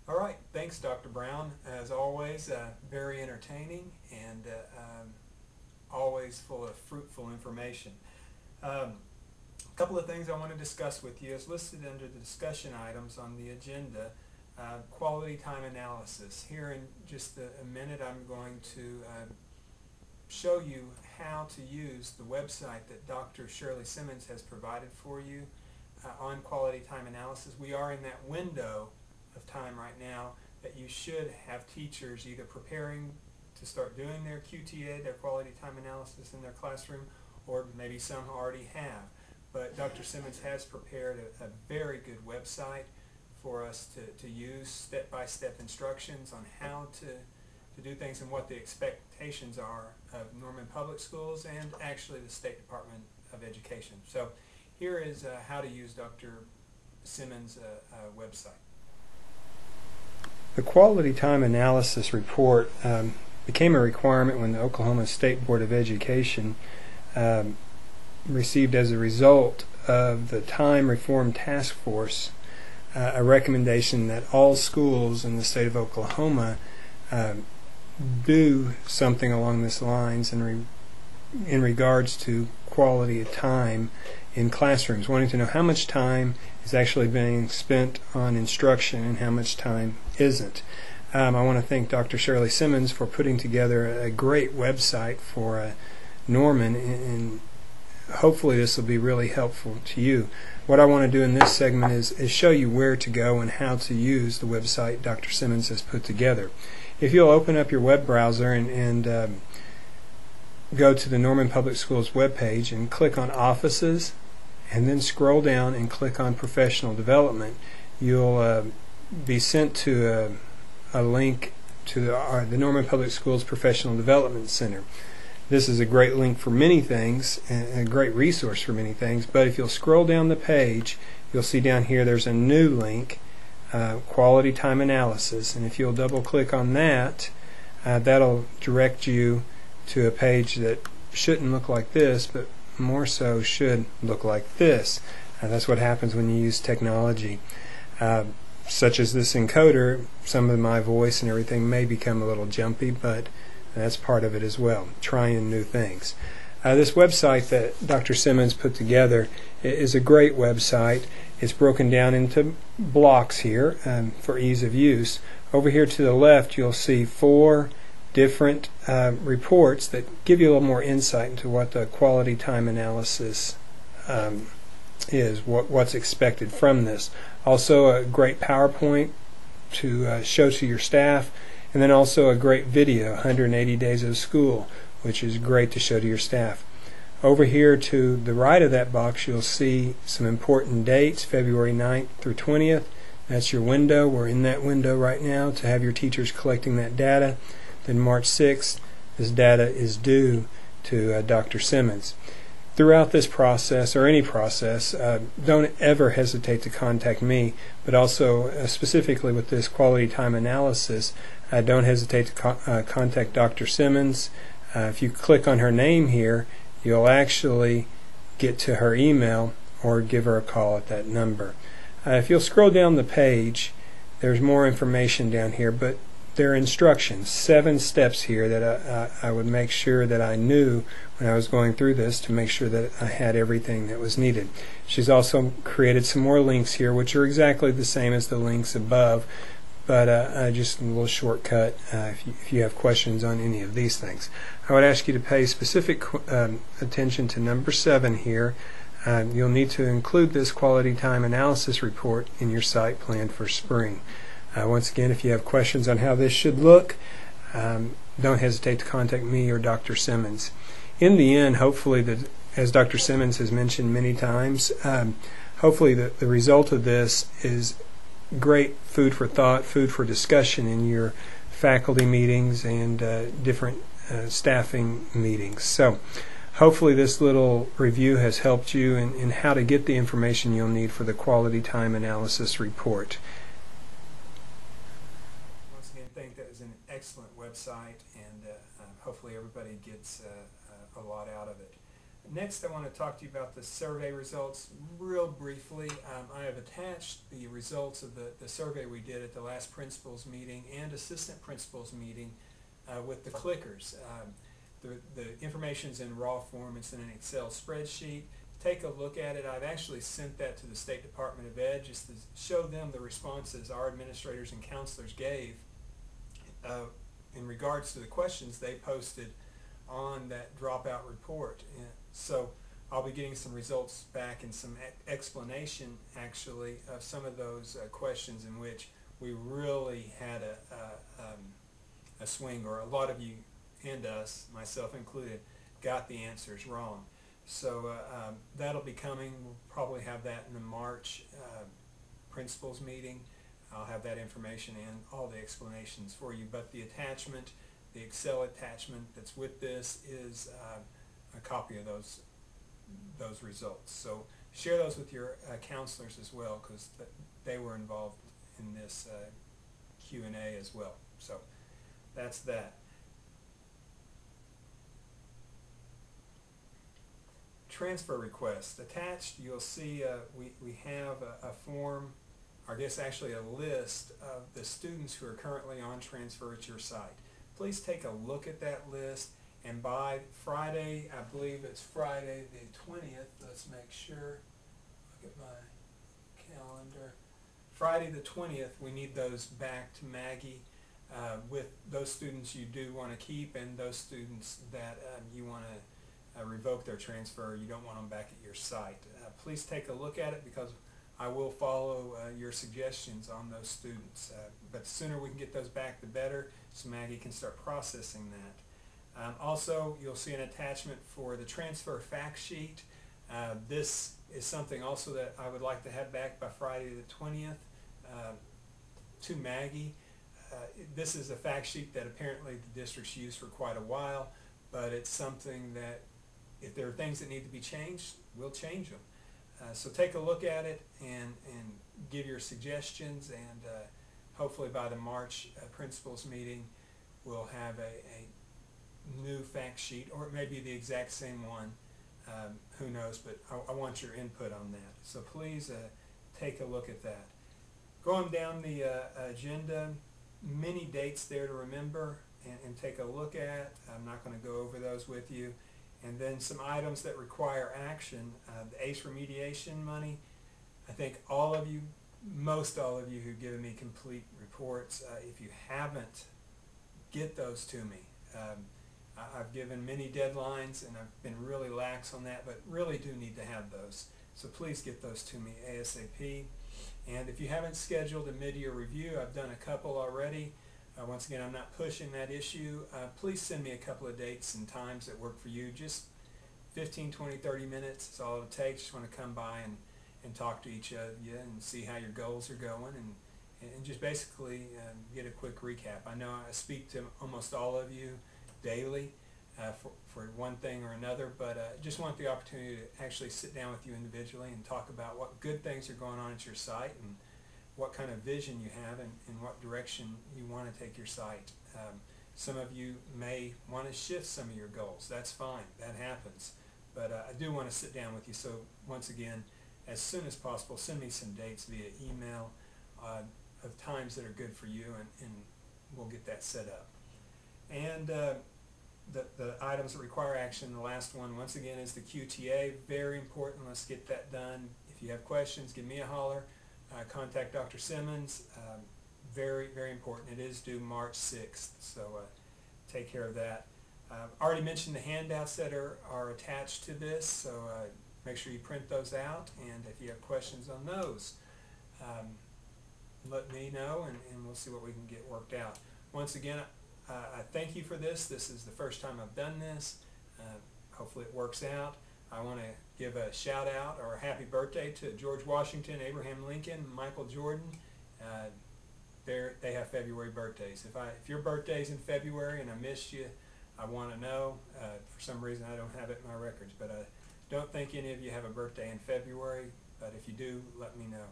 All right, thanks, Dr. Brown. As always, very entertaining and always full of fruitful information. A couple of things I want to discuss with you is listed under the discussion items on the agenda. Quality time analysis. Here in just a minute I'm going to show you how to use the website that Dr. Shirley Simmons has provided for you on quality time analysis. We are in that window of time right now that you should have teachers either preparing to start doing their QTA, their quality time analysis in their classroom, or maybe some already have. But Dr. Simmons has prepared a very good website for us to use step-by-step instructions on how to do things and what the expectations are of Norman Public Schools and actually the State Department of Education. So here is how to use Dr. Simmons' website. The Quality Time Analysis Report became a requirement when the Oklahoma State Board of Education received, as a result of the Time Reform Task Force, a recommendation that all schools in the state of Oklahoma do something along these lines in regards to quality of time in classrooms, wanting to know how much time is actually being spent on instruction and how much time isn't. I want to thank Dr. Shirley Simmons for putting together a great website for Norman, and hopefully this will be really helpful to you. What I want to do in this segment is show you where to go and how to use the website Dr. Simmons has put together. If you'll open up your web browser and go to the Norman Public Schools webpage and click on Offices, and then scroll down and click on Professional Development, you'll be sent to a link to the Norman Public Schools Professional Development Center. This is a great link for many things, and a great resource for many things, but if you'll scroll down the page, you'll see down here there's a new link, Quality Time Analysis, and if you'll double click on that, that'll direct you to a page that shouldn't look like this, but more so should look like this. That's what happens when you use technology. Such as this encoder, some of my voice and everything may become a little jumpy, but that's part of it as well, trying new things. This website that Dr. Simmons put together is a great website. It's broken down into blocks here for ease of use. Over here to the left you'll see 4 different reports that give you a little more insight into what the quality time analysis is, what's expected from this. Also a great PowerPoint to show to your staff, and then also a great video, 180 Days of School, which is great to show to your staff. Over here to the right of that box you'll see some important dates, February 9th through 20th. That's your window. We're in that window right now to have your teachers collecting that data. Then March 6th, this data is due to Dr. Simmons. Throughout this process, or any process, don't ever hesitate to contact me, but also specifically with this quality time analysis, don't hesitate to contact Dr. Simmons. If you click on her name here, you'll actually get to her email or give her a call at that number. If you'll scroll down the page, there's more information down here, but there are instructions, 7 steps here that I would make sure that I knew when I was going through this to make sure that I had everything that was needed. She's also created some more links here which are exactly the same as the links above, but just a little shortcut if you have questions on any of these things. I would ask you to pay specific attention to number 7 here. You'll need to include this quality time analysis report in your site plan for spring. Once again, if you have questions on how this should look, don't hesitate to contact me or Dr. Simmons. In the end, hopefully, as Dr. Simmons has mentioned many times, hopefully the result of this is great food for thought, food for discussion in your faculty meetings and different staffing meetings. So hopefully this little review has helped you in how to get the information you'll need for the Quality Time Analysis Report. Once again, I think that is an excellent website, and hopefully everybody gets a lot out of it. Next, I want to talk to you about the survey results real briefly. I have attached the results of the survey we did at the last principals meeting and assistant principals meeting with the clickers. The information's in raw form. It's in an Excel spreadsheet. Take a look at it. I've actually sent that to the State Department of Ed just to show them the responses our administrators and counselors gave in regards to the questions they posted on that dropout report. And so I'll be getting some results back and some explanation actually of some of those questions in which we really had a swing, or a lot of you and us, myself included, got the answers wrong. So that'll be coming. We'll probably have that in the March principals meeting. I'll have that information and all the explanations for you. But the attachment, the Excel attachment that's with this, is a copy of those results. So share those with your counselors as well, because they were involved in this Q&A as well. So that's that. Transfer request. Attached, you'll see we have a form, or I guess actually a list of the students who are currently on transfer at your site. Please take a look at that list, and by Friday, I believe it's Friday the 20th, let's make sure, look at my calendar. Friday the 20th, we need those back to Maggie with those students you do want to keep, and those students that you want to revoke their transfer, you don't want them back at your site. Please take a look at it, because I will follow your suggestions on those students. But the sooner we can get those back, the better, so Maggie can start processing that. Also, you'll see an attachment for the transfer fact sheet. This is something also that I would like to have back by Friday the 20th to Maggie. This is a fact sheet that apparently the district's used for quite a while, but it's something that if there are things that need to be changed, we'll change them. So take a look at it and give your suggestions, and hopefully by the March principals meeting we'll have a new fact sheet, or it may be the exact same one. Who knows, but I want your input on that. So please take a look at that. Going down the agenda, many dates there to remember and take a look at. I'm not going to go over those with you. And then some items that require action. The ACE remediation money. I think all of you, most all of you who've given me complete reports, if you haven't, get those to me. I've given many deadlines and I've been really lax on that, but really do need to have those. So please get those to me ASAP. And if you haven't scheduled a mid-year review, I've done a couple already. Once again, I'm not pushing that issue. Please send me a couple of dates and times that work for you. Just 15, 20, 30 minutes is all it takes. Just want to come by and talk to each of you and see how your goals are going, and just basically get a quick recap. I know I speak to almost all of you daily for one thing or another, but just want the opportunity to actually sit down with you individually and talk about what good things are going on at your site, and what kind of vision you have, and what direction you want to take your site. Some of you may want to shift some of your goals. That's fine. That happens. But I do want to sit down with you. So once again, as soon as possible, send me some dates via email of times that are good for you, and we'll get that set up. And the items that require action, the last one, once again, is the QTA. Very important. Let's get that done. If you have questions, give me a holler. Contact Dr. Simmons. Very, very important. It is due March 6th, so take care of that. Already mentioned the handouts that are attached to this, so make sure you print those out, and if you have questions on those, let me know, and we'll see what we can get worked out. Once again, I thank you for this. This is the first time I've done this. Hopefully it works out. I want to give a shout out or a happy birthday to George Washington, Abraham Lincoln, Michael Jordan. They have February birthdays. If your birthday's in February and I missed you, I want to know. For some reason I don't have it in my records, but I don't think any of you have a birthday in February, but if you do, let me know.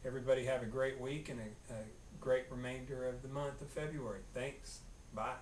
Everybody have a great week and a great remainder of the month of February. Thanks. Bye.